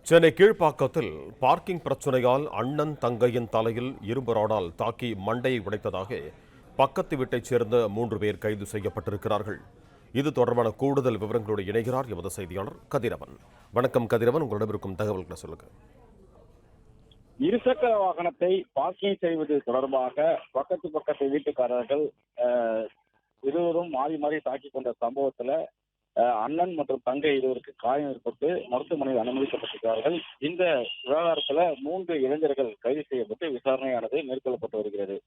Chennai கீழ்ப்பாக்கத்தில் parking பிரச்சனையால் அண்ணன் தங்கையின் தலையில் இரும்பு ராடால் தாக்கி மண்டையை உடைத்ததாக பக்கத்து வீட்டைச் சேர்ந்த 3 பேர் கைது செய்யப்பட்டிருக்கிறார்கள். இது தொடர்பான கூடுதல் விவரங்களோடு இணைகிறார் எமது செய்தியாளர் கதிரவன். வணக்கம் கதிரவன், உங்களிடம் இருக்கும் தகவல்களை சொல்லுங்க. இருசக்கர வாகனத்தை பார்க்கிங் செய்வது தொடர்பாக பக்கத்து வீட்டுக்காரர்கள் இருவரும் மாறி மாறி தாக்கி கொண்ட சம்பவத்துல அண்ணன் மற்றும் தங்கை இருவருக்கு காயம் ஏற்பட்டு மருத்துவமனையில் அனுமதிக்கப்பட்டிருக்கிறார்கள். இந்த விவகாரத்துல 3 இளைஞர்கள் கைது செய்யப்பட்டு விசாரணையானது மேற்கொள்ளப்பட்டு வருகிறது.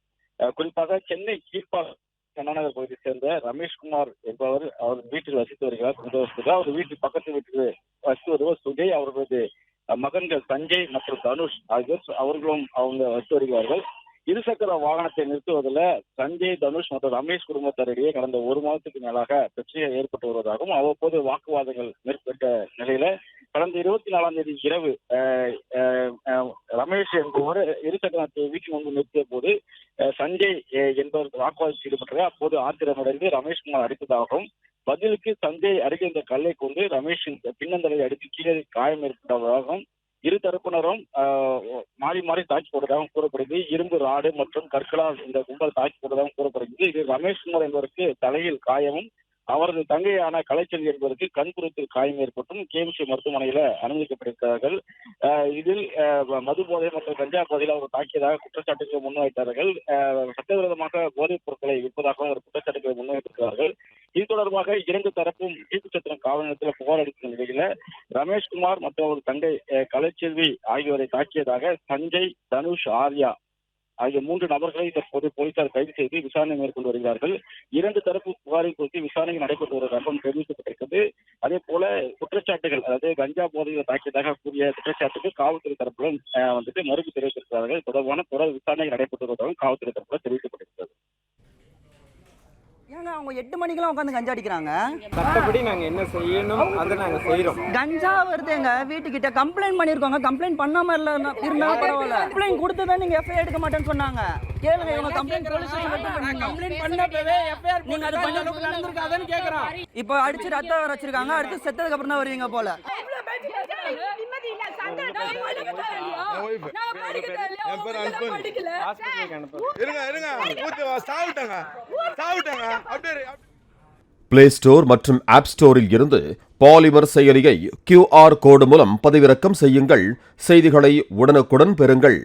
குறிப்பாக சென்னை கீழ்ப்பாக்கம் பகுதியை சேர்ந்த ரமேஷ்குமார் என்பவர் அவர் வீட்டில் வசித்து வருகிறார். அவர் வீட்டில் பக்கத்து வீட்டுக்கு வசித்து வருவர் சுஜய், அவர்களது மகன்கள் சஞ்சய் மற்றும் தனுஷ் ஆகியோர் அவர்களும் அவங்க வசித்து வருகிறார்கள். இருசக்கர வாகனத்தை நிறுத்துவதில் சஞ்சய், தனுஷ் மற்றும் ரமேஷ் குடும்பத்தினரிடையே கடந்த 1 மாதத்துக்கு மேலாக பிரச்சனை ஏற்பட்டு வருவதாகவும் அவ்வப்போது வாக்குவாதங்கள் மேற்பட்ட நிலையில கடந்த 24ஆம் தேதி இரவு ரமேஷ் என்பவர் இருசக்கரத்தை வீட்டில் வந்து நிறுத்திய போது சஞ்சய் என்பவர் வாக்குவாதத்தில் ஈடுபட்டது. அப்போது ஆத்திரமடைந்து ரமேஷ்குமார் அடித்ததாகவும் பதிலுக்கு சஞ்சய் அருகே இந்த கல்லை கொண்டு ரமேஷின் பின்னந்தலை அடித்து கீழே காயம் ஏற்பட்டதாகவும் இரு தரப்பினரும் மாறி மாறி தாக்கி போட்டதாகவும் கூறப்படுகிறது. இரும்பு ராடு மற்றும் கற்களால் இந்த கும்பல் தாக்கி போட்டதாகவும் கூறப்படுகிறது. இது ரமேஷ்குமார் என்பவருக்கு தலையில் காயமும் அவரது தங்கையான கலைச்செல்வி என்பதற்கு கண்புறத்தில் காயம் ஏற்பட்டும் கேஎம்சி மருத்துவமனையில அனுமதிக்கப்பட்டிருக்கிறார்கள். இதில் மது போதை மற்றும் கஞ்சா போதையில் அவர் தாக்கியதாக குற்றச்சாட்டுகளை முன்வைத்தார்கள். சட்டவிரோதமாக போதைப் பொருட்களை விற்பதாகவும் ஒரு குற்றச்சாட்டுகளை முன்வைத்திருக்கிறார்கள். இது தொடர்பாக 2 தரப்பும் தீர்ப்புச்சத்திரம் காவல் நிலையத்தில் புகார் அளித்த நிலையில ரமேஷ்குமார் மற்றும் அவர் தங்கை கலைச்செல்வி ஆகியோரை தாக்கியதாக சஞ்சய், தனுஷ், ஆர்யா ஆகிய 3 நபர்களை தற்போது போலீசார் கைது செய்து விசாரணை மேற்கொண்டு வருகிறார்கள். 2 தரப்பு புகாரை குறித்து விசாரணை நடைபெற்று வருவதாகவும் தெரிவிக்கப்பட்டிருக்கிறது. அதே போல குற்றச்சாட்டுகள், அதாவது கஞ்சா போதையில் தாக்கியதாக கூறிய குற்றச்சாட்டுக்கு காவல்துறை தரப்புடன் மறுப்பு தெரிவித்திருக்கிறார்கள். தொடர்பான தொடர் விசாரணை நடைபெற்று வருவதாகவும் காவல்துறை தரப்புல தெரிவிக்கப்பட்டிருக்கிறது. ஏங்க அவங்க 8 மணிக்கெல்லாம் உட்காந்து கஞ்சா அடிக்கிறாங்க. சட்டப்படி நாங்க என்ன செய்யணும் அதை நாங்க செய்யறோம். கஞ்சா வருது எங்க வீட்டுக்கிட்ட, கம்ப்ளைண்ட் பண்ணிருக்கோங்க. கம்ப்ளைண்ட் பண்ணாம இருந்தா பரவாயில்ல, கம்ப்ளைண்ட் கொடுத்ததான் நீங்க எஃப்ஐஆர் எடுக்க மாட்டேன்னு சொன்னாங்க. கேளுங்க, இவங்க கம்ப்ளைண்ட் போலீஸ் ஸ்டேஷன் எடுத்து பண்ணீங்க. கம்ப்ளைண்ட் பண்ணப்பவே எஃப்ஐஆர் நீங்க அது பண்ண அளவுக்கு நடந்துருக்காதன்னு கேக்குறோம். இப்போ அடிச்சு ரத்தம் வச்சிருக்காங்க, அடுத்து செத்ததுக்கு அப்புறம் தான் வருவீங்க போல. பிளே ஸ்டோர் மற்றும் ஆப் ஸ்டோரில் இருந்து பாலிமர் செயலியை QR கோடு மூலம் பதிவிறக்கம் செய்யுங்கள். செய்திகளை உடனுக்குடன் பெறுங்கள்.